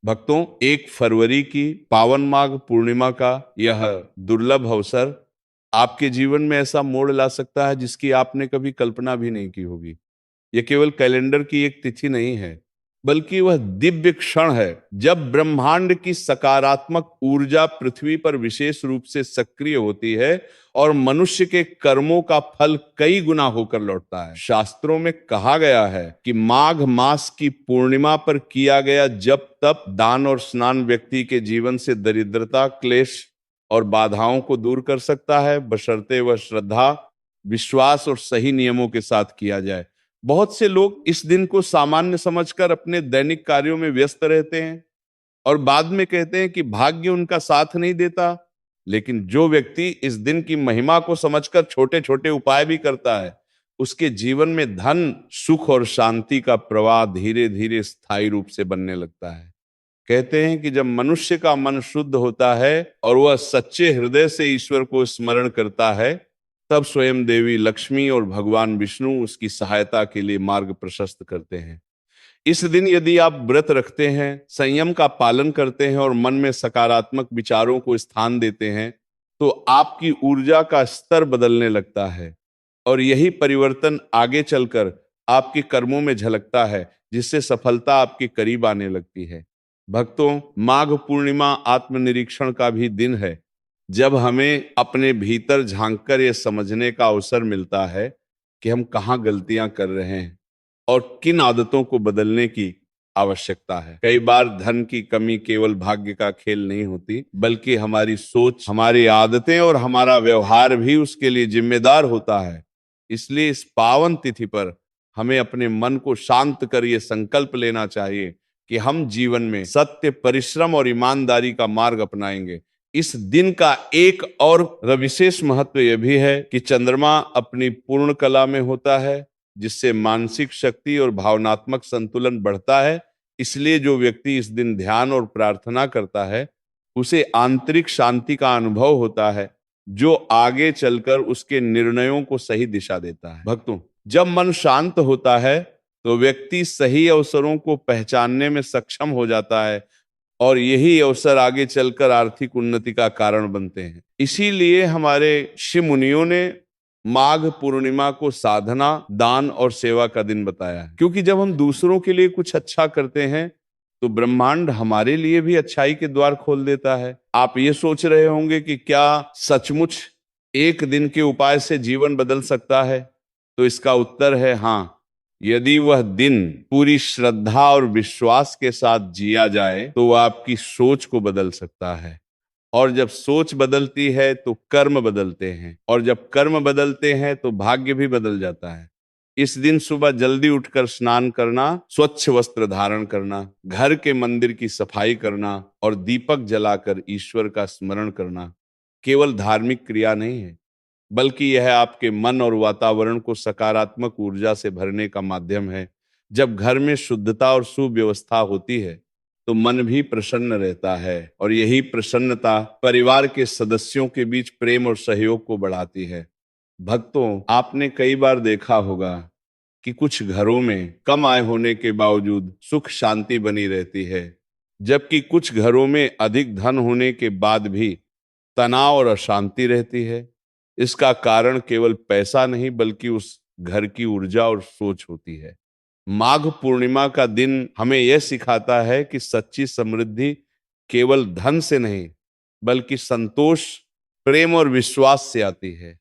भक्तों, 1 फरवरी की पावन माघ पूर्णिमा का यह दुर्लभ अवसर आपके जीवन में ऐसा मोड़ ला सकता है जिसकी आपने कभी कल्पना भी नहीं की होगी। यह केवल कैलेंडर की एक तिथि नहीं है, बल्कि वह दिव्य क्षण है जब ब्रह्मांड की सकारात्मक ऊर्जा पृथ्वी पर विशेष रूप से सक्रिय होती है और मनुष्य के कर्मों का फल कई गुना होकर लौटता है। शास्त्रों में कहा गया है कि माघ मास की पूर्णिमा पर किया गया जप तप दान और स्नान व्यक्ति के जीवन से दरिद्रता क्लेश और बाधाओं को दूर कर सकता है, बशर्ते वह श्रद्धा विश्वास और सही नियमों के साथ किया जाए। बहुत से लोग इस दिन को सामान्य समझकर अपने दैनिक कार्यों में व्यस्त रहते हैं और बाद में कहते हैं कि भाग्य उनका साथ नहीं देता। लेकिन जो व्यक्ति इस दिन की महिमा को समझकर छोटे छोटे उपाय भी करता है, उसके जीवन में धन सुख और शांति का प्रवाह धीरे धीरे स्थायी रूप से बनने लगता है। कहते हैं कि जब मनुष्य का मन शुद्ध होता है और वह सच्चे हृदय से ईश्वर को स्मरण करता है, तब स्वयं देवी लक्ष्मी और भगवान विष्णु उसकी सहायता के लिए मार्ग प्रशस्त करते हैं। इस दिन यदि आप व्रत रखते हैं, संयम का पालन करते हैं और मन में सकारात्मक विचारों को स्थान देते हैं, तो आपकी ऊर्जा का स्तर बदलने लगता है और यही परिवर्तन आगे चलकर आपके कर्मों में झलकता है, जिससे सफलता आपके करीब आने लगती है। भक्तों, माघ पूर्णिमा आत्मनिरीक्षण का भी दिन है, जब हमें अपने भीतर झांककर यह समझने का अवसर मिलता है कि हम कहाँ गलतियां कर रहे हैं और किन आदतों को बदलने की आवश्यकता है। कई बार धन की कमी केवल भाग्य का खेल नहीं होती, बल्कि हमारी सोच, हमारी आदतें और हमारा व्यवहार भी उसके लिए जिम्मेदार होता है। इसलिए इस पावन तिथि पर हमें अपने मन को शांत कर यह संकल्प लेना चाहिए कि हम जीवन में सत्य, परिश्रम और ईमानदारी का मार्ग अपनाएंगे। इस दिन का एक और विशेष महत्व यह भी है कि चंद्रमा अपनी पूर्ण कला में होता है, जिससे मानसिक शक्ति और भावनात्मक संतुलन बढ़ता है। इसलिए जो व्यक्ति इस दिन ध्यान और प्रार्थना करता है, उसे आंतरिक शांति का अनुभव होता है, जो आगे चलकर उसके निर्णयों को सही दिशा देता है। भक्तों, जब मन शांत होता है तो व्यक्ति सही अवसरों को पहचानने में सक्षम हो जाता है और यही अवसर आगे चलकर आर्थिक उन्नति का कारण बनते हैं। इसीलिए हमारे ऋषि मुनियों ने माघ पूर्णिमा को साधना, दान और सेवा का दिन बताया है, क्योंकि जब हम दूसरों के लिए कुछ अच्छा करते हैं तो ब्रह्मांड हमारे लिए भी अच्छाई के द्वार खोल देता है। आप ये सोच रहे होंगे कि क्या सचमुच एक दिन के उपाय से जीवन बदल सकता है? तो इसका उत्तर है हाँ। यदि वह दिन पूरी श्रद्धा और विश्वास के साथ जिया जाए तो वह आपकी सोच को बदल सकता है, और जब सोच बदलती है तो कर्म बदलते हैं, और जब कर्म बदलते हैं तो भाग्य भी बदल जाता है। इस दिन सुबह जल्दी उठकर स्नान करना, स्वच्छ वस्त्र धारण करना, घर के मंदिर की सफाई करना और दीपक जलाकर ईश्वर का स्मरण करना केवल धार्मिक क्रिया नहीं है, बल्कि यह आपके मन और वातावरण को सकारात्मक ऊर्जा से भरने का माध्यम है। जब घर में शुद्धता और सुव्यवस्था होती है तो मन भी प्रसन्न रहता है, और यही प्रसन्नता परिवार के सदस्यों के बीच प्रेम और सहयोग को बढ़ाती है। भक्तों, आपने कई बार देखा होगा कि कुछ घरों में कम आय होने के बावजूद सुख शांति बनी रहती है, जबकि कुछ घरों में अधिक धन होने के बाद भी तनाव और अशांति रहती है। इसका कारण केवल पैसा नहीं, बल्कि उस घर की ऊर्जा और सोच होती है। माघ पूर्णिमा का दिन हमें यह सिखाता है कि सच्ची समृद्धि केवल धन से नहीं, बल्कि संतोष, प्रेम और विश्वास से आती है।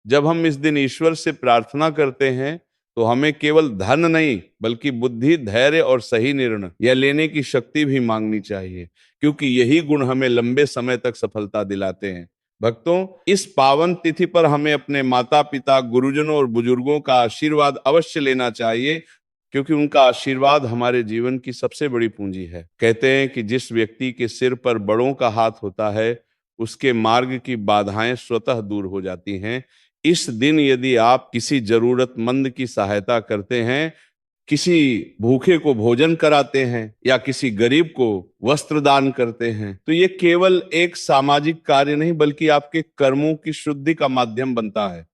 जब हम इस दिन ईश्वर से प्रार्थना करते हैं तो हमें केवल धन नहीं, बल्कि बुद्धि, धैर्य और सही निर्णय यह लेने की शक्ति भी मांगनी चाहिए, क्योंकि यही गुण हमें लंबे समय तक सफलता दिलाते हैं। भक्तों, इस पावन तिथि पर हमें अपने माता पिता, गुरुजनों और बुजुर्गों का आशीर्वाद अवश्य लेना चाहिए, क्योंकि उनका आशीर्वाद हमारे जीवन की सबसे बड़ी पूंजी है। कहते हैं कि जिस व्यक्ति के सिर पर बड़ों का हाथ होता है, उसके मार्ग की बाधाएं स्वतः दूर हो जाती हैं। इस दिन यदि आप किसी जरूरतमंद की सहायता करते हैं, किसी भूखे को भोजन कराते हैं या किसी गरीब को वस्त्र दान करते हैं, तो ये केवल एक सामाजिक कार्य नहीं, बल्कि आपके कर्मों की शुद्धि का माध्यम बनता है।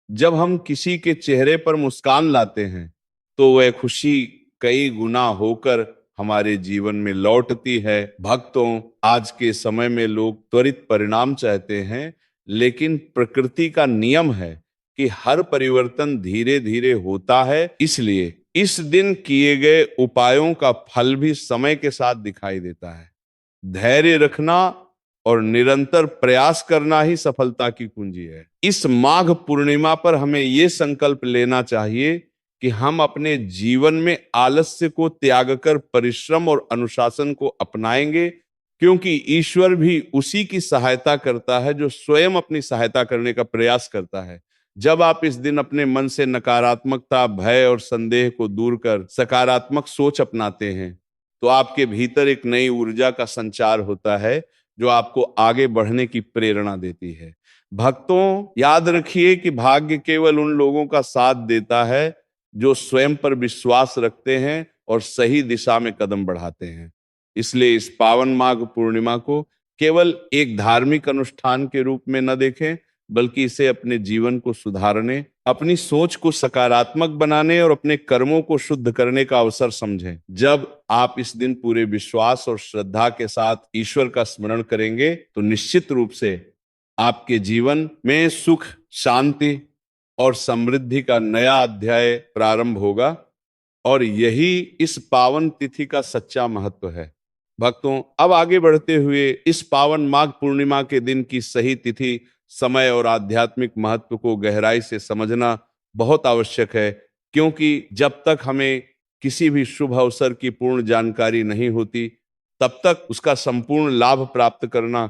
जब हम किसी के चेहरे पर मुस्कान लाते हैं तो वह खुशी कई गुना होकर हमारे जीवन में लौटती है। भक्तों, आज के समय में लोग त्वरित परिणाम चाहते हैं, लेकिन प्रकृति का नियम है कि हर परिवर्तन धीरे धीरे होता है। इसलिए इस दिन किए गए उपायों का फल भी समय के साथ दिखाई देता है। धैर्य रखना और निरंतर प्रयास करना ही सफलता की कुंजी है। इस माघ पूर्णिमा पर हमें यह संकल्प लेना चाहिए कि हम अपने जीवन में आलस्य को त्याग कर परिश्रम और अनुशासन को अपनाएंगे, क्योंकि ईश्वर भी उसी की सहायता करता है जो स्वयं अपनी सहायता करने का प्रयास करता है। जब आप इस दिन अपने मन से नकारात्मकता, भय और संदेह को दूर कर सकारात्मक सोच अपनाते हैं, तो आपके भीतर एक नई ऊर्जा का संचार होता है जो आपको आगे बढ़ने की प्रेरणा देती है। भक्तों, याद रखिए कि भाग्य केवल उन लोगों का साथ देता है जो स्वयं पर विश्वास रखते हैं और सही दिशा में कदम बढ़ाते हैं। इसलिए इस पावन माघ पूर्णिमा को केवल एक धार्मिक अनुष्ठान के रूप में न देखें, बल्कि इसे अपने जीवन को सुधारने, अपनी सोच को सकारात्मक बनाने और अपने कर्मों को शुद्ध करने का अवसर समझें। जब आप इस दिन पूरे विश्वास और श्रद्धा के साथ ईश्वर का स्मरण करेंगे, तो निश्चित रूप से आपके जीवन में सुख, शांति और समृद्धि का नया अध्याय प्रारंभ होगा। और यही इस पावन तिथि का सच्चा महत्व है। भक्तों, अब आगे बढ़ते हुए इस पावन माघ पूर्णिमा के दिन की सही तिथि, समय और आध्यात्मिक महत्व को गहराई से समझना बहुत आवश्यक है, क्योंकि जब तक हमें किसी भी शुभ अवसर की पूर्ण जानकारी नहीं होती, तब तक उसका संपूर्ण लाभ प्राप्त करना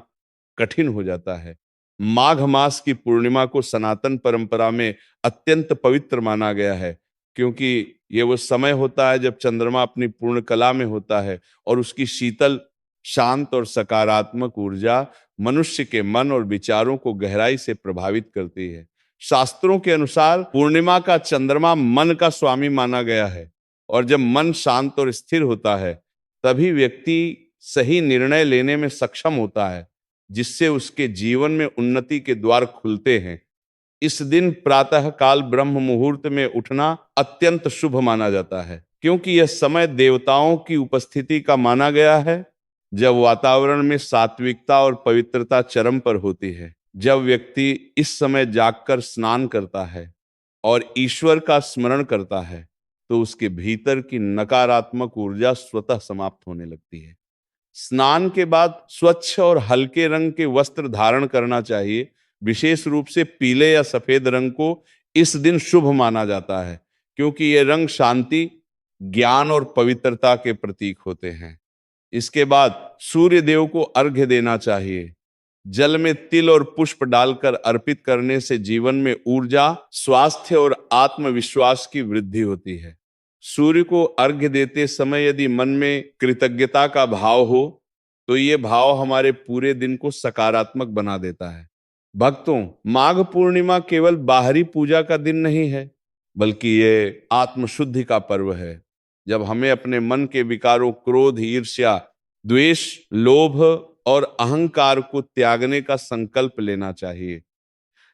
कठिन हो जाता है। माघ मास की पूर्णिमा को सनातन परंपरा में अत्यंत पवित्र माना गया है, क्योंकि ये वो समय होता है जब चंद्रमा अपनी पूर्ण कला में होता है और उसकी शीतल, शांत और सकारात्मक ऊर्जा मनुष्य के मन और विचारों को गहराई से प्रभावित करती है। शास्त्रों के अनुसार पूर्णिमा का चंद्रमा मन का स्वामी माना गया है, और जब मन शांत और स्थिर होता है, तभी व्यक्ति सही निर्णय लेने में सक्षम होता है, जिससे उसके जीवन में उन्नति के द्वार खुलते हैं। इस दिन प्रातः काल ब्रह्म मुहूर्त में उठना अत्यंत शुभ माना जाता है, क्योंकि यह समय देवताओं की उपस्थिति का माना गया है, जब वातावरण में सात्विकता और पवित्रता चरम पर होती है। जब व्यक्ति इस समय जागकर स्नान करता है और ईश्वर का स्मरण करता है, तो उसके भीतर की नकारात्मक ऊर्जा स्वतः समाप्त होने लगती है। स्नान के बाद स्वच्छ और हल्के रंग के वस्त्र धारण करना चाहिए। विशेष रूप से पीले या सफेद रंग को इस दिन शुभ माना जाता है, क्योंकि ये रंग शांति, ज्ञान और पवित्रता के प्रतीक होते हैं। इसके बाद सूर्य देव को अर्घ्य देना चाहिए। जल में तिल और पुष्प डालकर अर्पित करने से जीवन में ऊर्जा, स्वास्थ्य और आत्मविश्वास की वृद्धि होती है। सूर्य को अर्घ्य देते समय यदि मन में कृतज्ञता का भाव हो, तो ये भाव हमारे पूरे दिन को सकारात्मक बना देता है। भक्तों, माघ पूर्णिमा केवल बाहरी पूजा का दिन नहीं है, बल्कि ये आत्मशुद्धि का पर्व है, जब हमें अपने मन के विकारों, क्रोध, ईर्ष्या, द्वेष, लोभ और अहंकार को त्यागने का संकल्प लेना चाहिए।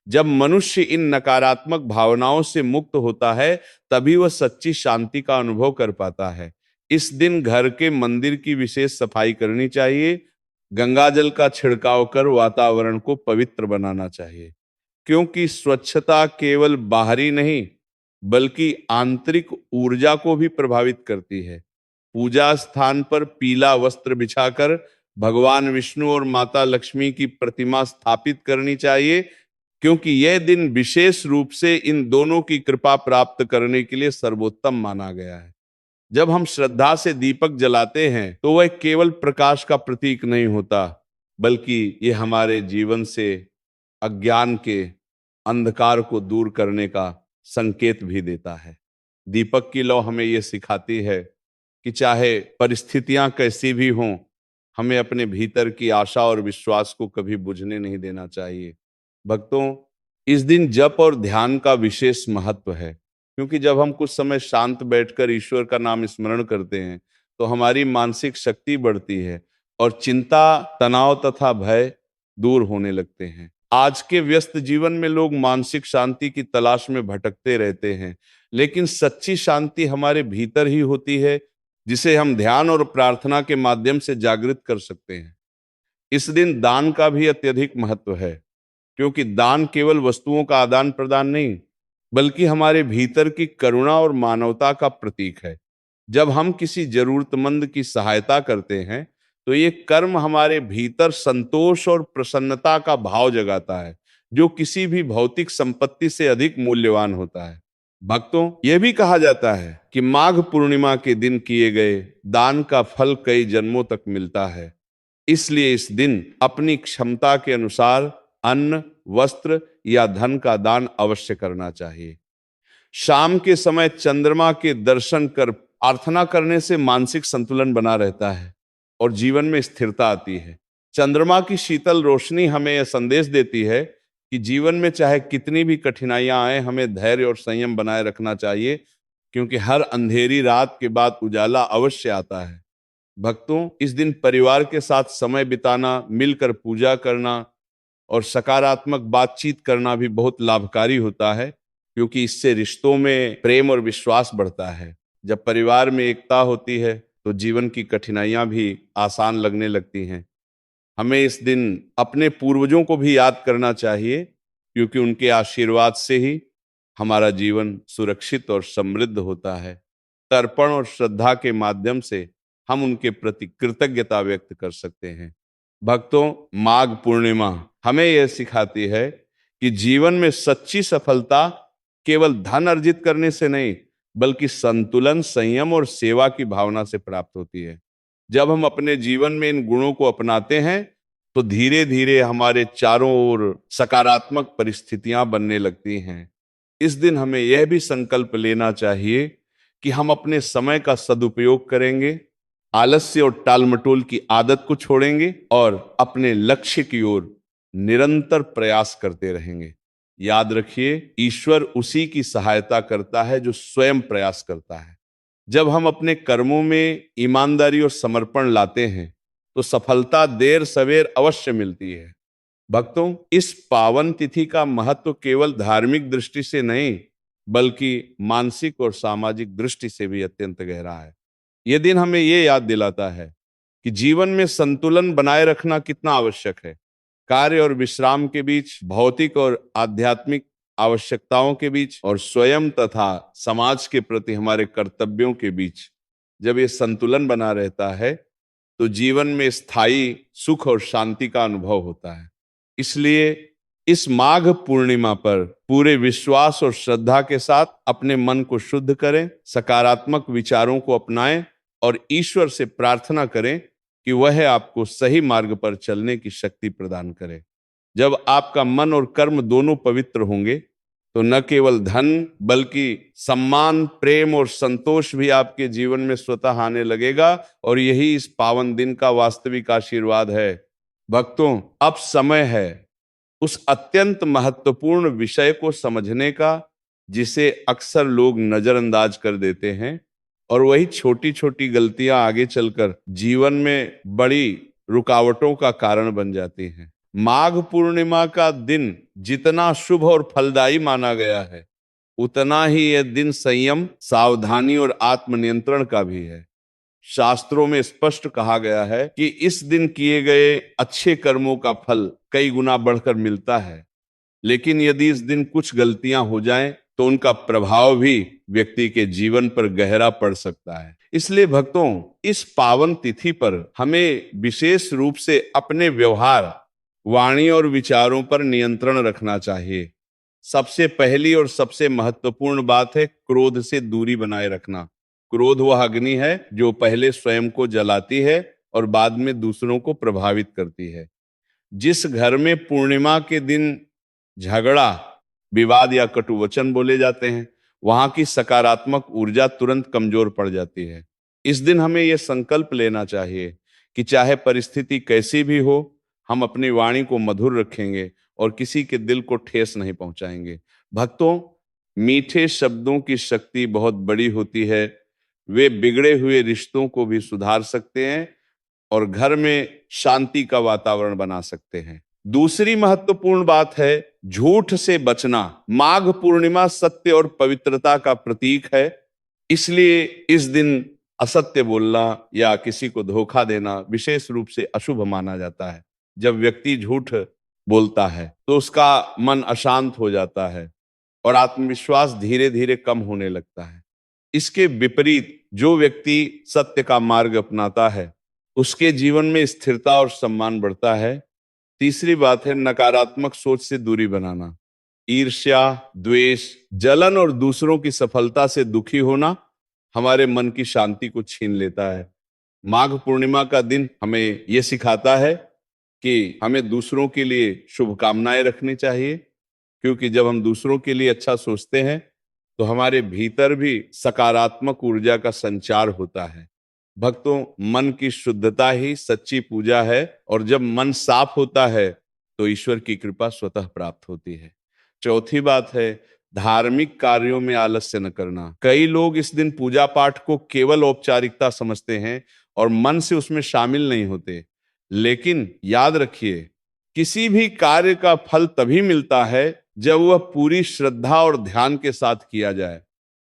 जब मनुष्य इन नकारात्मक भावनाओं से मुक्त होता है, तभी वह सच्ची शांति का अनुभव कर पाता है। इस दिन घर के मंदिर की विशेष सफाई करनी चाहिए। गंगा जल का छिड़काव कर वातावरण को पवित्र बनाना चाहिए, क्योंकि स्वच्छता केवल बाहरी नहीं, बल्कि आंतरिक ऊर्जा को भी प्रभावित करती है। पूजा स्थान पर पीला वस्त्र बिछाकर भगवान विष्णु और माता लक्ष्मी की प्रतिमा स्थापित करनी चाहिए, क्योंकि यह दिन विशेष रूप से इन दोनों की कृपा प्राप्त करने के लिए सर्वोत्तम माना गया है। जब हम श्रद्धा से दीपक जलाते हैं, तो वह केवल प्रकाश का प्रतीक नहीं होता, बल्कि यह हमारे जीवन से अज्ञान के अंधकार को दूर करने का संकेत भी देता है। दीपक की लौ हमें यह सिखाती है कि चाहे परिस्थितियां कैसी भी हों, हमें अपने भीतर की आशा और विश्वास को कभी बुझने नहीं देना चाहिए। भक्तों, इस दिन जप और ध्यान का विशेष महत्व है, क्योंकि जब हम कुछ समय शांत बैठकर ईश्वर का नाम स्मरण करते हैं, तो हमारी मानसिक शक्ति बढ़ती है और चिंता, तनाव तथा भय दूर होने लगते हैं। आज के व्यस्त जीवन में लोग मानसिक शांति की तलाश में भटकते रहते हैं, लेकिन सच्ची शांति हमारे भीतर ही होती है, जिसे हम ध्यान और प्रार्थना के माध्यम से जागृत कर सकते हैं। इस दिन दान का भी अत्यधिक महत्व है, क्योंकि दान केवल वस्तुओं का आदान प्रदान नहीं, बल्कि हमारे भीतर की करुणा और मानवता का प्रतीक है। जब हम किसी जरूरतमंद की सहायता करते हैं, तो ये कर्म हमारे भीतर संतोष और प्रसन्नता का भाव जगाता है, जो किसी भी भौतिक संपत्ति से अधिक मूल्यवान होता है। भक्तों, यह भी कहा जाता है कि माघ पूर्णिमा के दिन किए गए दान का फल कई जन्मों तक मिलता है। इसलिए इस दिन अपनी क्षमता के अनुसार अन्न, वस्त्र या धन का दान अवश्य करना चाहिए। शाम के समय चंद्रमा के दर्शन कर प्रार्थना करने से मानसिक संतुलन बना रहता है और जीवन में स्थिरता आती है। चंद्रमा की शीतल रोशनी हमें यह संदेश देती है कि जीवन में चाहे कितनी भी कठिनाइयां आए, हमें धैर्य और संयम बनाए रखना चाहिए, क्योंकि हर अंधेरी रात के बाद उजाला अवश्य आता है। भक्तों, इस दिन परिवार के साथ समय बिताना, मिलकर पूजा करना और सकारात्मक बातचीत करना भी बहुत लाभकारी होता है, क्योंकि इससे रिश्तों में प्रेम और विश्वास बढ़ता है। जब परिवार में एकता होती है, तो जीवन की कठिनाइयां भी आसान लगने लगती हैं। हमें इस दिन अपने पूर्वजों को भी याद करना चाहिए, क्योंकि उनके आशीर्वाद से ही हमारा जीवन सुरक्षित और समृद्ध होता है। तर्पण और श्रद्धा के माध्यम से हम उनके प्रति कृतज्ञता व्यक्त कर सकते हैं। भक्तों, माघ पूर्णिमा हमें यह सिखाती है कि जीवन में सच्ची सफलता केवल धन अर्जित करने से नहीं, बल्कि संतुलन, संयम और सेवा की भावना से प्राप्त होती है। जब हम अपने जीवन में इन गुणों को अपनाते हैं, तो धीरे धीरे हमारे चारों ओर सकारात्मक परिस्थितियां बनने लगती हैं। इस दिन हमें यह भी संकल्प लेना चाहिए कि हम अपने समय का सदुपयोग करेंगे, आलस्य और टालमटोल की आदत को छोड़ेंगे और अपने लक्ष्य की ओर निरंतर प्रयास करते रहेंगे। याद रखिए, ईश्वर उसी की सहायता करता है जो स्वयं प्रयास करता है। जब हम अपने कर्मों में ईमानदारी और समर्पण लाते हैं, तो सफलता देर सवेर अवश्य मिलती है। भक्तों, इस पावन तिथि का महत्व केवल धार्मिक दृष्टि से नहीं, बल्कि मानसिक और सामाजिक दृष्टि से भी अत्यंत गहरा है। यह दिन हमें यह याद दिलाता है कि जीवन में संतुलन बनाए रखना कितना आवश्यक है। कार्य और विश्राम के बीच, भौतिक और आध्यात्मिक आवश्यकताओं के बीच और स्वयं तथा समाज के प्रति हमारे कर्तव्यों के बीच जब ये संतुलन बना रहता है, तो जीवन में स्थायी सुख और शांति का अनुभव होता है। इसलिए इस माघ पूर्णिमा पर पूरे विश्वास और श्रद्धा के साथ अपने मन को शुद्ध करें, सकारात्मक विचारों को अपनाएं और ईश्वर से प्रार्थना करें कि वह आपको सही मार्ग पर चलने की शक्ति प्रदान करे। जब आपका मन और कर्म दोनों पवित्र होंगे, तो न केवल धन, बल्कि सम्मान, प्रेम और संतोष भी आपके जीवन में स्वतः आने लगेगा, और यही इस पावन दिन का वास्तविक आशीर्वाद है। भक्तों, अब समय है उस अत्यंत महत्वपूर्ण विषय को समझने का, जिसे अक्सर लोग नजरअंदाज कर देते हैं, और वही छोटी छोटी गलतियां आगे चलकर जीवन में बड़ी रुकावटों का कारण बन जाती हैं। माघ पूर्णिमा का दिन जितना शुभ और फलदायी माना गया है, उतना ही यह दिन संयम, सावधानी और आत्मनियंत्रण का भी है। शास्त्रों में स्पष्ट कहा गया है कि इस दिन किए गए अच्छे कर्मों का फल कई गुना बढ़कर मिलता है, लेकिन यदि इस दिन कुछ गलतियां हो जाएं, तो उनका प्रभाव भी व्यक्ति के जीवन पर गहरा पड़ सकता है। इसलिए भक्तों, इस पावन तिथि पर हमें विशेष रूप से अपने व्यवहार, वाणी और विचारों पर नियंत्रण रखना चाहिए। सबसे पहली और सबसे महत्वपूर्ण बात है क्रोध से दूरी बनाए रखना। क्रोध वह अग्नि है जो पहले स्वयं को जलाती है और बाद में दूसरों को प्रभावित करती है। जिस घर में पूर्णिमा के दिन झगड़ा, विवाद या कटु वचन बोले जाते हैं, वहां की सकारात्मक ऊर्जा तुरंत कमजोर पड़ जाती है। इस दिन हमें यह संकल्प लेना चाहिए कि चाहे परिस्थिति कैसी भी हो, हम अपनी वाणी को मधुर रखेंगे और किसी के दिल को ठेस नहीं पहुंचाएंगे। भक्तों, मीठे शब्दों की शक्ति बहुत बड़ी होती है। वे बिगड़े हुए रिश्तों को भी सुधार सकते हैं और घर में शांति का वातावरण बना सकते हैं। दूसरी महत्वपूर्ण बात है झूठ से बचना। माघ पूर्णिमा सत्य और पवित्रता का प्रतीक है, इसलिए इस दिन असत्य बोलना या किसी को धोखा देना विशेष रूप से अशुभ माना जाता है। जब व्यक्ति झूठ बोलता है तो उसका मन अशांत हो जाता है और आत्मविश्वास धीरे धीरे कम होने लगता है। इसके विपरीत जो व्यक्ति सत्य का मार्ग अपनाता है उसके जीवन में स्थिरता और सम्मान बढ़ता है। तीसरी बात है नकारात्मक सोच से दूरी बनाना। ईर्ष्या, द्वेष, जलन और दूसरों की सफलता से दुखी होना हमारे मन की शांति को छीन लेता है। माघ पूर्णिमा का दिन हमें यह सिखाता है कि हमें दूसरों के लिए शुभकामनाएं रखनी चाहिए, क्योंकि जब हम दूसरों के लिए अच्छा सोचते हैं तो हमारे भीतर भी सकारात्मक ऊर्जा का संचार होता है। भक्तों, मन की शुद्धता ही सच्ची पूजा है और जब मन साफ होता है तो ईश्वर की कृपा स्वतः प्राप्त होती है। चौथी बात है धार्मिक कार्यों में आलस्य न करना। कई लोग इस दिन पूजा पाठ को केवल औपचारिकता समझते हैं और मन से उसमें शामिल नहीं होते। लेकिन याद रखिए, किसी भी कार्य का फल तभी मिलता है जब वह पूरी श्रद्धा और ध्यान के साथ किया जाए।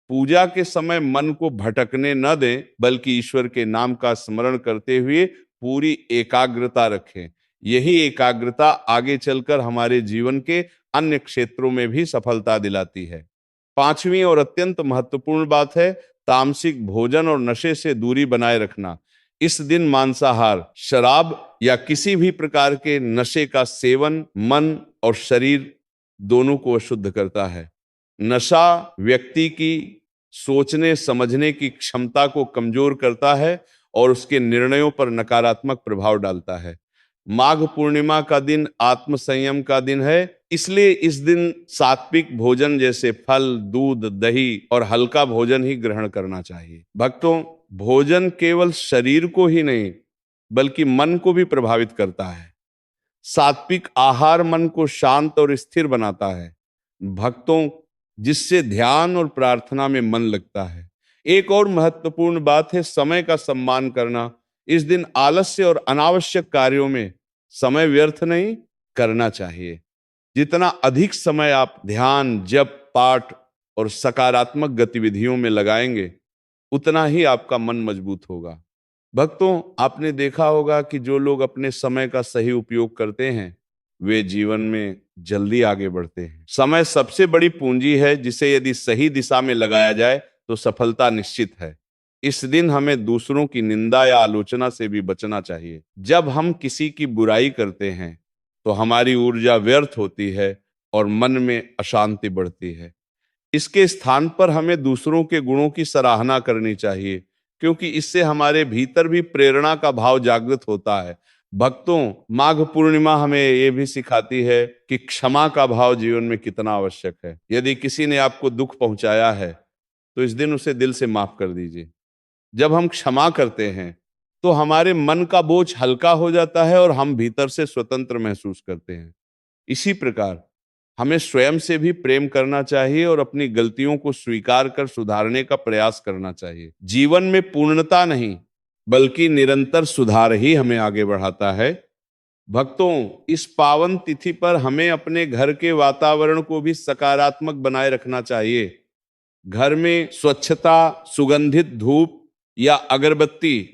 पूजा के समय मन को भटकने न दें, बल्कि ईश्वर के नाम का स्मरण करते हुए पूरी एकाग्रता रखें। यही एकाग्रता आगे चलकर हमारे जीवन के अन्य क्षेत्रों में भी सफलता दिलाती है। पांचवी और अत्यंत महत्वपूर्ण बात है तामसिक भोजन और नशे से दूरी बनाए रखना। इस दिन मांसाहार, शराब या किसी भी प्रकार के नशे का सेवन मन और शरीर दोनों को अशुद्ध करता है। नशा व्यक्ति की सोचने समझने की क्षमता को कमजोर करता है और उसके निर्णयों पर नकारात्मक प्रभाव डालता है। माघ पूर्णिमा का दिन आत्म संयम का दिन है, इसलिए इस दिन सात्विक भोजन जैसे फल, दूध, दही और हल्का भोजन ही ग्रहण करना चाहिए। भक्तों, भोजन केवल शरीर को ही नहीं बल्कि मन को भी प्रभावित करता है। सात्विक आहार मन को शांत और स्थिर बनाता है भक्तों, जिससे ध्यान और प्रार्थना में मन लगता है। एक और महत्वपूर्ण बात है समय का सम्मान करना। इस दिन आलस्य और अनावश्यक कार्यों में समय व्यर्थ नहीं करना चाहिए। जितना अधिक समय आप ध्यान, जप, पाठ और सकारात्मक गतिविधियों में लगाएंगे उतना ही आपका मन मजबूत होगा। भक्तों, आपने देखा होगा कि जो लोग अपने समय का सही उपयोग करते हैं वे जीवन में जल्दी आगे बढ़ते हैं। समय सबसे बड़ी पूंजी है जिसे यदि सही दिशा में लगाया जाए तो सफलता निश्चित है। इस दिन हमें दूसरों की निंदा या आलोचना से भी बचना चाहिए। जब हम किसी की बुराई करते हैं तो हमारी ऊर्जा व्यर्थ होती है और मन में अशांति बढ़ती है। इसके स्थान पर हमें दूसरों के गुणों की सराहना करनी चाहिए, क्योंकि इससे हमारे भीतर भी प्रेरणा का भाव जागृत होता है। भक्तों, माघ पूर्णिमा हमें यह भी सिखाती है कि क्षमा का भाव जीवन में कितना आवश्यक है। यदि किसी ने आपको दुख पहुंचाया है तो इस दिन उसे दिल से माफ कर दीजिए। जब हम क्षमा करते हैं तो हमारे मन का बोझ हल्का हो जाता है और हम भीतर से स्वतंत्र महसूस करते हैं। इसी प्रकार हमें स्वयं से भी प्रेम करना चाहिए और अपनी गलतियों को स्वीकार कर सुधारने का प्रयास करना चाहिए। जीवन में पूर्णता नहीं बल्कि निरंतर सुधार ही हमें आगे बढ़ाता है। भक्तों, इस पावन तिथि पर हमें अपने घर के वातावरण को भी सकारात्मक बनाए रखना चाहिए। घर में स्वच्छता, सुगंधित धूप या अगरबत्ती,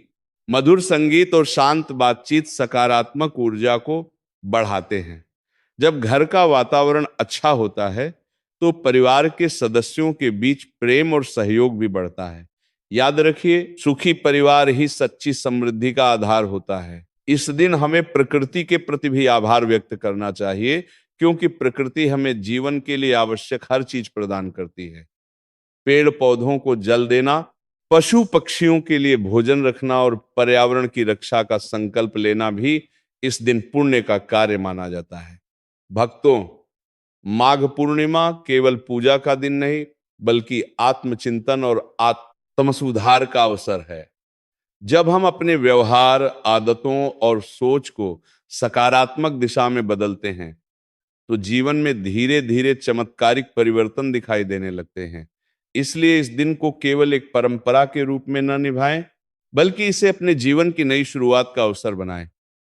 मधुर संगीत और शांत बातचीत सकारात्मक ऊर्जा को बढ़ाते हैं। जब घर का वातावरण अच्छा होता है तो परिवार के सदस्यों के बीच प्रेम और सहयोग भी बढ़ता है। याद रखिए, सुखी परिवार ही सच्ची समृद्धि का आधार होता है। इस दिन हमें प्रकृति के प्रति भी आभार व्यक्त करना चाहिए, क्योंकि प्रकृति हमें जीवन के लिए आवश्यक हर चीज प्रदान करती है। पेड़ पौधों को जल देना, पशु पक्षियों के लिए भोजन रखना और पर्यावरण की रक्षा का संकल्प लेना भी इस दिन पुण्य का कार्य माना जाता है। भक्तों, माघ पूर्णिमा केवल पूजा का दिन नहीं बल्कि आत्मचिंतन और आत्म सुधार का अवसर है। जब हम अपने व्यवहार, आदतों और सोच को सकारात्मक दिशा में बदलते हैं तो जीवन में धीरे धीरे चमत्कारिक परिवर्तन दिखाई देने लगते हैं। इसलिए इस दिन को केवल एक परंपरा के रूप में न निभाएं, बल्कि इसे अपने जीवन की नई शुरुआत का अवसर बनाएं।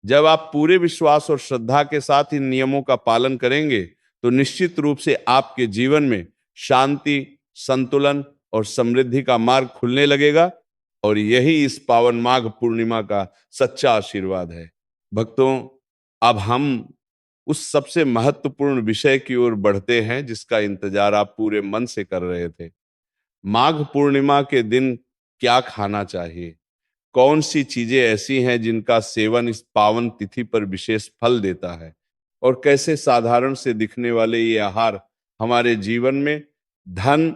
जब आप पूरे विश्वास और श्रद्धा के साथ इन नियमों का पालन करेंगे तो निश्चित रूप से आपके जीवन में शांति, संतुलन और समृद्धि का मार्ग खुलने लगेगा और यही इस पावन माघ पूर्णिमा का सच्चा आशीर्वाद है। भक्तों, अब हम उस सबसे महत्वपूर्ण विषय की ओर बढ़ते हैं जिसका इंतजार आप पूरे मन से कर रहे थे। माघ पूर्णिमा के दिन क्या खाना चाहिए? कौन सी चीजें ऐसी हैं जिनका सेवन इस पावन तिथि पर विशेष फल देता है? और कैसे साधारण से दिखने वाले ये आहार हमारे जीवन में धन,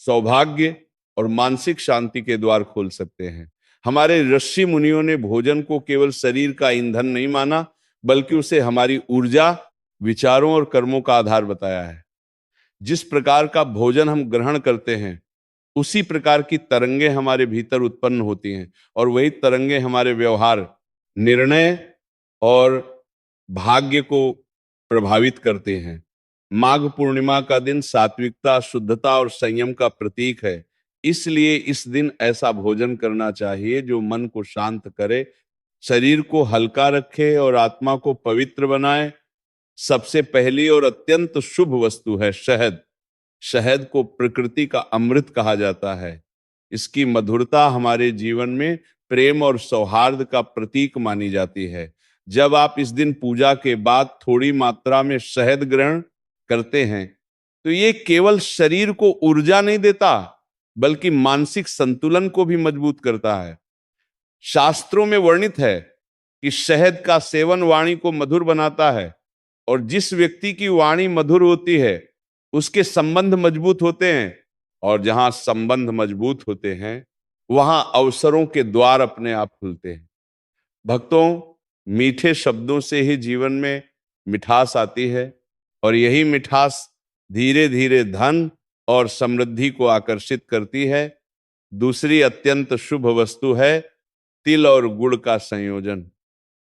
सौभाग्य और मानसिक शांति के द्वार खोल सकते हैं। हमारे ऋषि मुनियों ने भोजन को केवल शरीर का ईंधन नहीं माना, बल्कि उसे हमारी ऊर्जा, विचारों और कर्मों का आधार बताया है। जिस प्रकार का भोजन हम ग्रहण करते हैं, उसी प्रकार की तरंगे हमारे भीतर उत्पन्न होती हैं, और वही तरंगे हमारे व्यवहार, निर्णय और भाग्य को प्रभावित करते हैं। माघ पूर्णिमा का दिन सात्विकता, शुद्धता और संयम का प्रतीक है। इसलिए इस दिन ऐसा भोजन करना चाहिए जो मन को शांत करे, शरीर को हल्का रखे और आत्मा को पवित्र बनाए। सबसे पहली और अत्यंत शुभ वस्तु है शहद। शहद को प्रकृति का अमृत कहा जाता है। इसकी मधुरता हमारे जीवन में प्रेम और सौहार्द का प्रतीक मानी जाती है। जब आप इस दिन पूजा के बाद थोड़ी मात्रा में शहद ग्रहण करते हैं, तो ये केवल शरीर को ऊर्जा नहीं देता, बल्कि मानसिक संतुलन को भी मजबूत करता है। शास्त्रों में वर्णित है कि शहद का सेवन वाणी को मधुर बनाता है, और जिस व्यक्ति की वाणी मधुर होती है उसके संबंध मजबूत होते हैं, और जहां संबंध मजबूत होते हैं वहां अवसरों के द्वार अपने आप खुलते हैं। भक्तों, मीठे शब्दों से ही जीवन में मिठास आती है, और यही मिठास धीरे धीरे धन और समृद्धि को आकर्षित करती है। दूसरी अत्यंत शुभ वस्तु है तिल और गुड़ का संयोजन।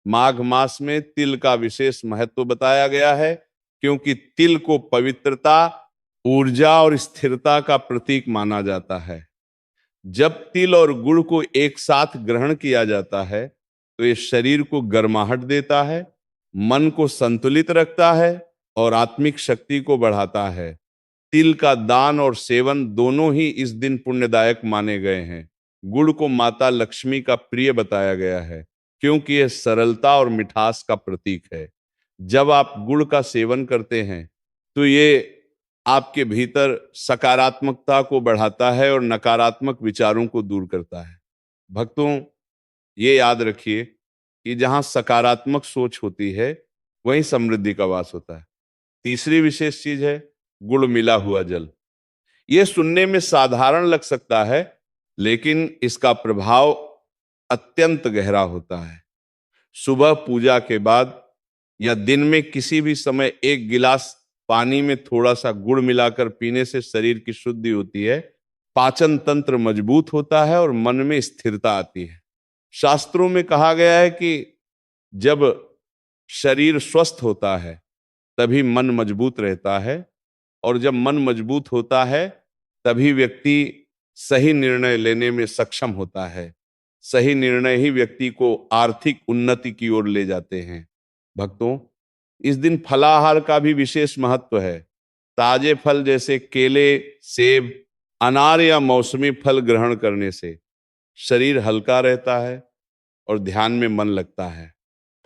माघ मास में तिल का विशेष महत्व बताया गया है, क्योंकि तिल को पवित्रता, ऊर्जा और स्थिरता का प्रतीक माना जाता है। जब तिल और गुड़ को एक साथ ग्रहण किया जाता है तो ये शरीर को गर्माहट देता है, मन को संतुलित रखता है और आत्मिक शक्ति को बढ़ाता है। तिल का दान और सेवन दोनों ही इस दिन पुण्यदायक माने गए हैं। गुड़ को माता लक्ष्मी का प्रिय बताया गया है, क्योंकि यह सरलता और मिठास का प्रतीक है। जब आप गुड़ का सेवन करते हैं तो ये आपके भीतर सकारात्मकता को बढ़ाता है और नकारात्मक विचारों को दूर करता है। भक्तों, ये याद रखिए कि जहां सकारात्मक सोच होती है वहीं समृद्धि का वास होता है। तीसरी विशेष चीज है गुड़ मिला हुआ जल। यह सुनने में साधारण लग सकता है, लेकिन इसका प्रभाव अत्यंत गहरा होता है। सुबह पूजा के बाद या दिन में किसी भी समय एक गिलास पानी में थोड़ा सा गुड़ मिलाकर पीने से शरीर की शुद्धि होती है, पाचन तंत्र मजबूत होता है और मन में स्थिरता आती है। शास्त्रों में कहा गया है कि जब शरीर स्वस्थ होता है तभी मन मजबूत रहता है, और जब मन मजबूत होता है तभी व्यक्ति सही निर्णय लेने में सक्षम होता है। सही निर्णय ही व्यक्ति को आर्थिक उन्नति की ओर ले जाते हैं। भक्तों, इस दिन फलाहार का भी विशेष महत्व है। ताजे फल जैसे केले, सेब, अनार या मौसमी फल ग्रहण करने से शरीर हल्का रहता है और ध्यान में मन लगता है।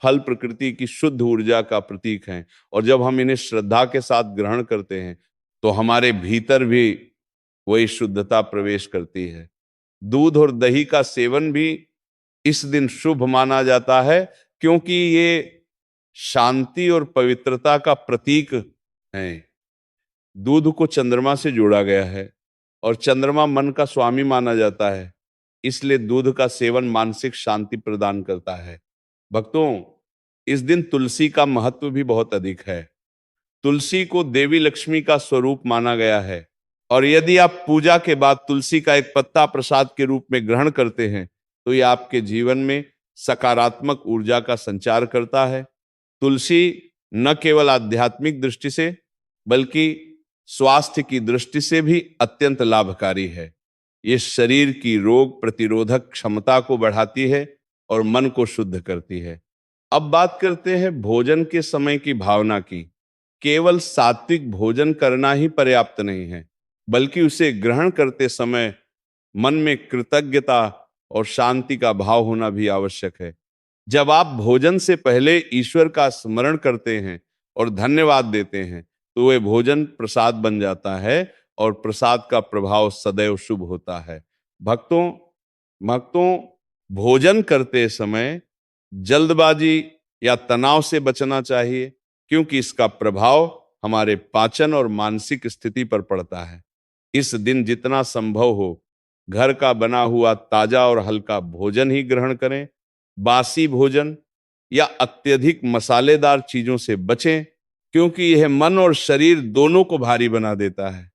फल प्रकृति की शुद्ध ऊर्जा का प्रतीक हैं, और जब हम इन्हें श्रद्धा के साथ ग्रहण करते हैं तो हमारे भीतर भी वही शुद्धता प्रवेश करती है। दूध और दही का सेवन भी इस दिन शुभ माना जाता है, क्योंकि ये शांति और पवित्रता का प्रतीक है। दूध को चंद्रमा से जोड़ा गया है और चंद्रमा मन का स्वामी माना जाता है, इसलिए दूध का सेवन मानसिक शांति प्रदान करता है। भक्तों, इस दिन तुलसी का महत्व भी बहुत अधिक है। तुलसी को देवी लक्ष्मी का स्वरूप माना गया है, और यदि आप पूजा के बाद तुलसी का एक पत्ता प्रसाद के रूप में ग्रहण करते हैं तो यह आपके जीवन में सकारात्मक ऊर्जा का संचार करता है। तुलसी न केवल आध्यात्मिक दृष्टि से बल्कि स्वास्थ्य की दृष्टि से भी अत्यंत लाभकारी है। ये शरीर की रोग प्रतिरोधक क्षमता को बढ़ाती है और मन को शुद्ध करती है। अब बात करते हैं भोजन के समय की भावना की। केवल सात्विक भोजन करना ही पर्याप्त नहीं है, बल्कि उसे ग्रहण करते समय मन में कृतज्ञता और शांति का भाव होना भी आवश्यक है। जब आप भोजन से पहले ईश्वर का स्मरण करते हैं और धन्यवाद देते हैं, तो वह भोजन प्रसाद बन जाता है और प्रसाद का प्रभाव सदैव शुभ होता है। भक्तों भक्तों भोजन करते समय जल्दबाजी या तनाव से बचना चाहिए, क्योंकि इसका प्रभाव हमारे पाचन और मानसिक स्थिति पर पड़ता है। इस दिन जितना संभव हो घर का बना हुआ ताजा और हल्का भोजन ही ग्रहण करें। बासी भोजन या अत्यधिक मसालेदार चीजों से बचें, क्योंकि यह मन और शरीर दोनों को भारी बना देता है।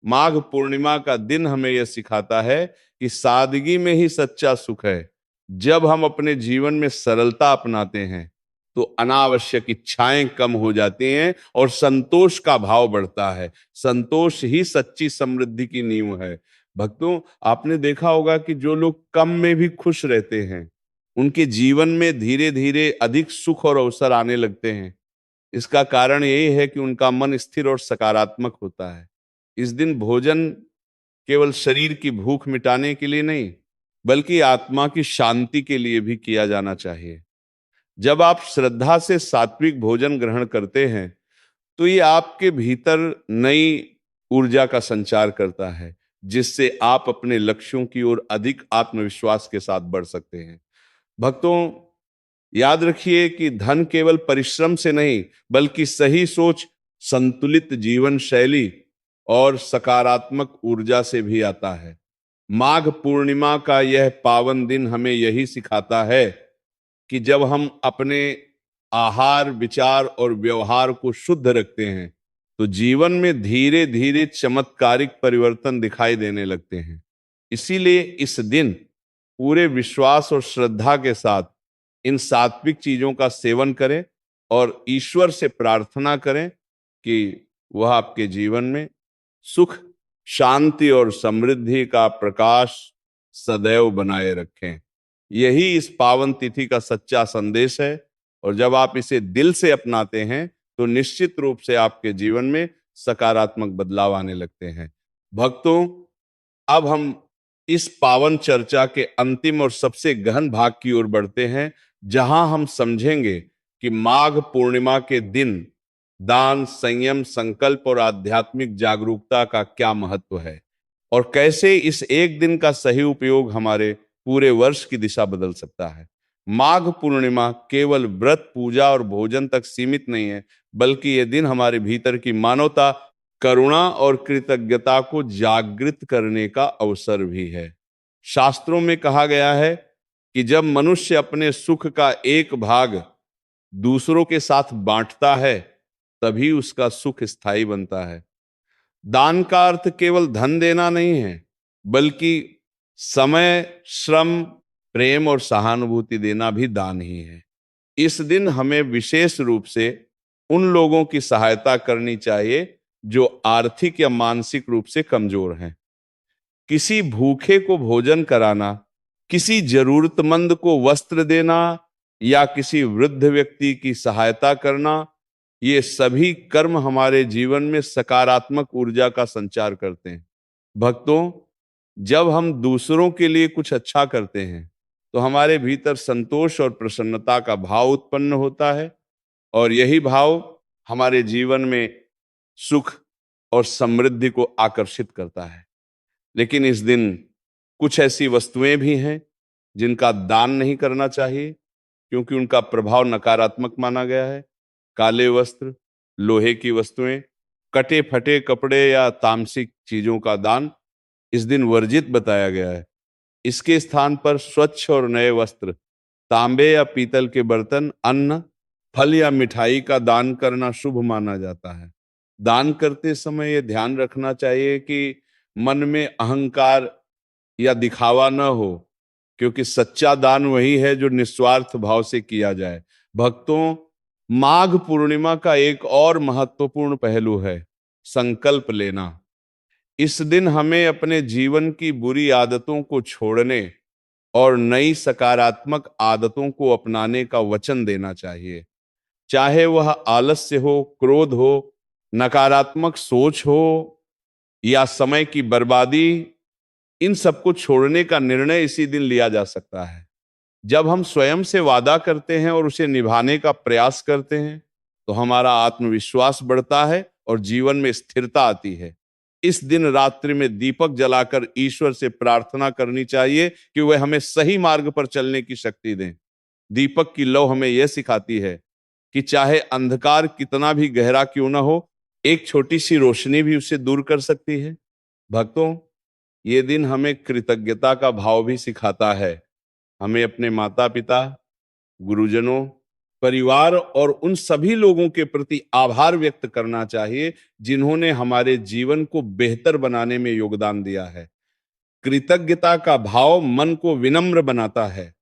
माघ पूर्णिमा का दिन हमें यह सिखाता है कि सादगी में ही सच्चा सुख है। जब हम अपने जीवन में सरलता अपनाते हैं, तो अनावश्यक इच्छाएं कम हो जाती हैं और संतोष का भाव बढ़ता है। संतोष ही सच्ची समृद्धि की नींव है। भक्तों, आपने देखा होगा कि जो लोग कम में भी खुश रहते हैं, उनके जीवन में धीरे धीरे अधिक सुख और अवसर आने लगते हैं। इसका कारण यही है कि उनका मन स्थिर और सकारात्मक होता है। इस दिन भोजन केवल शरीर की भूख मिटाने के लिए नहीं, बल्कि आत्मा की शांति के लिए भी किया जाना चाहिए। जब आप श्रद्धा से सात्विक भोजन ग्रहण करते हैं, तो ये आपके भीतर नई ऊर्जा का संचार करता है, जिससे आप अपने लक्ष्यों की ओर अधिक आत्मविश्वास के साथ बढ़ सकते हैं। भक्तों, याद रखिए कि धन केवल परिश्रम से नहीं, बल्कि सही सोच, संतुलित जीवन शैली और सकारात्मक ऊर्जा से भी आता है। माघ पूर्णिमा का यह पावन दिन हमें यही सिखाता है कि जब हम अपने आहार, विचार और व्यवहार को शुद्ध रखते हैं, तो जीवन में धीरे धीरे चमत्कारिक परिवर्तन दिखाई देने लगते हैं। इसीलिए इस दिन पूरे विश्वास और श्रद्धा के साथ इन सात्विक चीजों का सेवन करें और ईश्वर से प्रार्थना करें कि वह आपके जीवन में सुख, शांति और समृद्धि का प्रकाश सदैव बनाए रखें। यही इस पावन तिथि का सच्चा संदेश है, और जब आप इसे दिल से अपनाते हैं, तो निश्चित रूप से आपके जीवन में सकारात्मक बदलाव आने लगते हैं। भक्तों, अब हम इस पावन चर्चा के अंतिम और सबसे गहन भाग की ओर बढ़ते हैं, जहां हम समझेंगे कि माघ पूर्णिमा के दिन दान, संयम, संकल्प और आध्यात्मिक जागरूकता का क्या महत्व है, और कैसे इस एक दिन का सही उपयोग हमारे पूरे वर्ष की दिशा बदल सकता है। माघ पूर्णिमा केवल व्रत, पूजा और भोजन तक सीमित नहीं है, बल्कि यह दिन हमारे भीतर की मानवता, करुणा और कृतज्ञता को जागृत करने का अवसर भी है। शास्त्रों में कहा गया है कि जब मनुष्य अपने सुख का एक भाग दूसरों के साथ बांटता है, तभी उसका सुख स्थायी बनता है। दान का अर्थ केवल धन देना नहीं है, बल्कि समय, श्रम, प्रेम और सहानुभूति देना भी दान ही है। इस दिन हमें विशेष रूप से उन लोगों की सहायता करनी चाहिए जो आर्थिक या मानसिक रूप से कमजोर हैं। किसी भूखे को भोजन कराना, किसी जरूरतमंद को वस्त्र देना या किसी वृद्ध व्यक्ति की सहायता करना, ये सभी कर्म हमारे जीवन में सकारात्मक ऊर्जा का संचार करते हैं। भक्तों, जब हम दूसरों के लिए कुछ अच्छा करते हैं, तो हमारे भीतर संतोष और प्रसन्नता का भाव उत्पन्न होता है, और यही भाव हमारे जीवन में सुख और समृद्धि को आकर्षित करता है। लेकिन इस दिन कुछ ऐसी वस्तुएं भी हैं जिनका दान नहीं करना चाहिए, क्योंकि उनका प्रभाव नकारात्मक माना गया है। काले वस्त्र, लोहे की वस्तुएं, कटे फटे कपड़े या तामसिक चीजों का दान इस दिन वर्जित बताया गया है। इसके स्थान पर स्वच्छ और नए वस्त्र, तांबे या पीतल के बर्तन, अन्न, फल या मिठाई का दान करना शुभ माना जाता है। दान करते समय यह ध्यान रखना चाहिए कि मन में अहंकार या दिखावा न हो, क्योंकि सच्चा दान वही है जो निस्वार्थ भाव से किया जाए। भक्तों, माघ पूर्णिमा का एक और महत्वपूर्ण पहलू है संकल्प लेना। इस दिन हमें अपने जीवन की बुरी आदतों को छोड़ने और नई सकारात्मक आदतों को अपनाने का वचन देना चाहिए। चाहे वह आलस्य हो, क्रोध हो, नकारात्मक सोच हो या समय की बर्बादी, इन सबको छोड़ने का निर्णय इसी दिन लिया जा सकता है। जब हम स्वयं से वादा करते हैं और उसे निभाने का प्रयास करते हैं, तो हमारा आत्मविश्वास बढ़ता है और जीवन में स्थिरता आती है। इस दिन रात्रि में दीपक जलाकर ईश्वर से प्रार्थना करनी चाहिए कि वह हमें सही मार्ग पर चलने की शक्ति दें। दीपक की लौ हमें यह सिखाती है कि चाहे अंधकार कितना भी गहरा क्यों ना हो, एक छोटी सी रोशनी भी उसे दूर कर सकती है। भक्तों, ये दिन हमें कृतज्ञता का भाव भी सिखाता है। हमें अपने माता पिता, गुरुजनों, परिवार और उन सभी लोगों के प्रति आभार व्यक्त करना चाहिए जिन्होंने हमारे जीवन को बेहतर बनाने में योगदान दिया है। कृतज्ञता का भाव मन को विनम्र बनाता है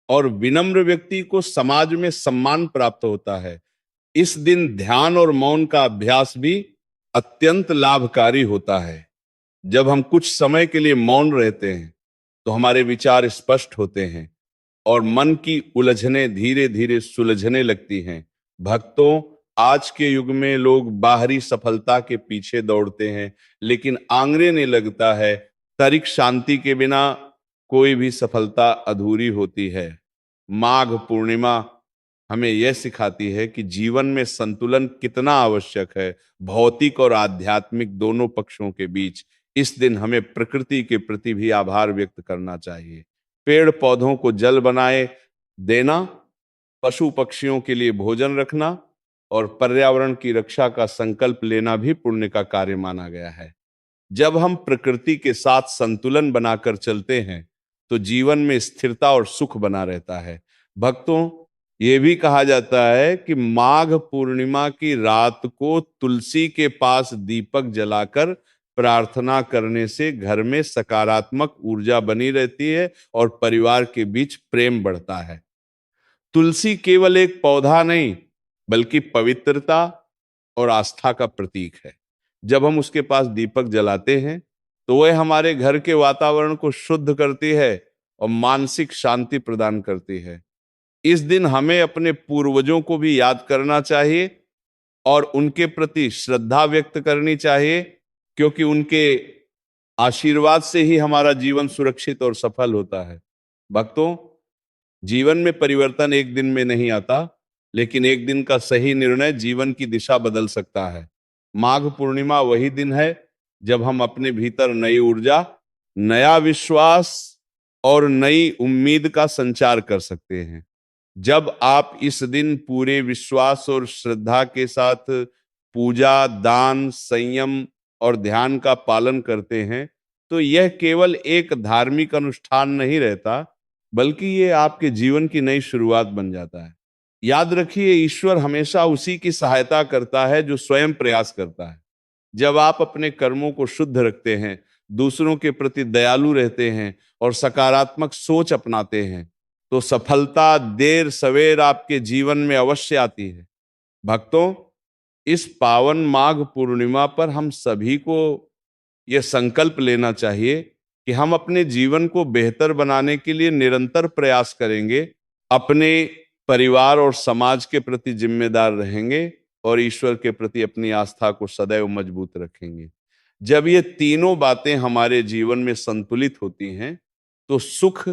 और विनम्र व्यक्ति को समाज में सम्मान प्राप्त होता है। इस दिन ध्यान और मौन का अभ्यास भी अत्यंत लाभकारी होता है। जब हम कुछ समय के लिए मौन रहते हैं, तो हमारे विचार स्पष्ट होते हैं और मन की उलझनें धीरे धीरे सुलझने लगती हैं। भक्तों, आज के युग में लोग बाहरी सफलता के पीछे दौड़ते हैं, लेकिन आंकड़े लगता है तरिक शांति के बिना कोई भी सफलता अधूरी होती है। माघ पूर्णिमा हमें यह सिखाती है कि जीवन में संतुलन कितना आवश्यक है, भौतिक और आध्यात्मिक दोनों पक्षों के बीच। इस दिन हमें प्रकृति के प्रति भी आभार व्यक्त करना चाहिए। पेड़ पौधों को जल बनाए देना, पशु पक्षियों के लिए भोजन रखना और पर्यावरण की रक्षा का संकल्प लेना भी पुण्य का कार्य माना गया है। जब हम प्रकृति के साथ संतुलन बनाकर चलते हैं, तो जीवन में स्थिरता और सुख बना रहता है। भक्तों, ये भी कहा जाता है कि माघ पूर्णिमा की रात को तुलसी के पास दीपक जलाकर प्रार्थना करने से घर में सकारात्मक ऊर्जा बनी रहती है और परिवार के बीच प्रेम बढ़ता है। तुलसी केवल एक पौधा नहीं, बल्कि पवित्रता और आस्था का प्रतीक है। जब हम उसके पास दीपक जलाते हैं, तो वह हमारे घर के वातावरण को शुद्ध करती है और मानसिक शांति प्रदान करती है। इस दिन हमें अपने पूर्वजों को भी याद करना चाहिए और उनके प्रति श्रद्धा व्यक्त करनी चाहिए, क्योंकि उनके आशीर्वाद से ही हमारा जीवन सुरक्षित और सफल होता है। भक्तों, जीवन में परिवर्तन एक दिन में नहीं आता, लेकिन एक दिन का सही निर्णय जीवन की दिशा बदल सकता है। माघ पूर्णिमा वही दिन है जब हम अपने भीतर नई ऊर्जा, नया विश्वास और नई उम्मीद का संचार कर सकते हैं। जब आप इस दिन पूरे विश्वास और श्रद्धा के साथ पूजा, दान, संयम और ध्यान का पालन करते हैं, तो यह केवल एक धार्मिक अनुष्ठान नहीं रहता, बल्कि ये आपके जीवन की नई शुरुआत बन जाता है। याद रखिए, ईश्वर हमेशा उसी की सहायता करता है जो स्वयं प्रयास करता है। जब आप अपने कर्मों को शुद्ध रखते हैं, दूसरों के प्रति दयालु रहते हैं और सकारात्मक सोच अपनाते हैं, तो सफलता देर सवेर आपके जीवन में अवश्य आती है। भक्तों, इस पावन माघ पूर्णिमा पर हम सभी को यह संकल्प लेना चाहिए कि हम अपने जीवन को बेहतर बनाने के लिए निरंतर प्रयास करेंगे, अपने परिवार और समाज के प्रति जिम्मेदार रहेंगे और ईश्वर के प्रति अपनी आस्था को सदैव मजबूत रखेंगे। जब ये तीनों बातें हमारे जीवन में संतुलित होती हैं, तो सुख,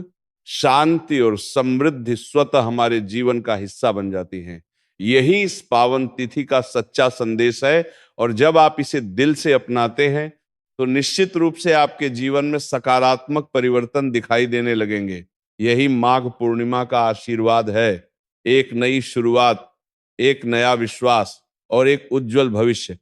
शांति और समृद्धि स्वतः हमारे जीवन का हिस्सा बन जाती हैं। यही इस पावन तिथि का सच्चा संदेश है और जब आप इसे दिल से अपनाते हैं, तो निश्चित रूप से आपके जीवन में सकारात्मक परिवर्तन दिखाई देने लगेंगे। यही माघ पूर्णिमा का आशीर्वाद है। एक नई शुरुआत, एक नया विश्वास और एक उज्जवल भविष्य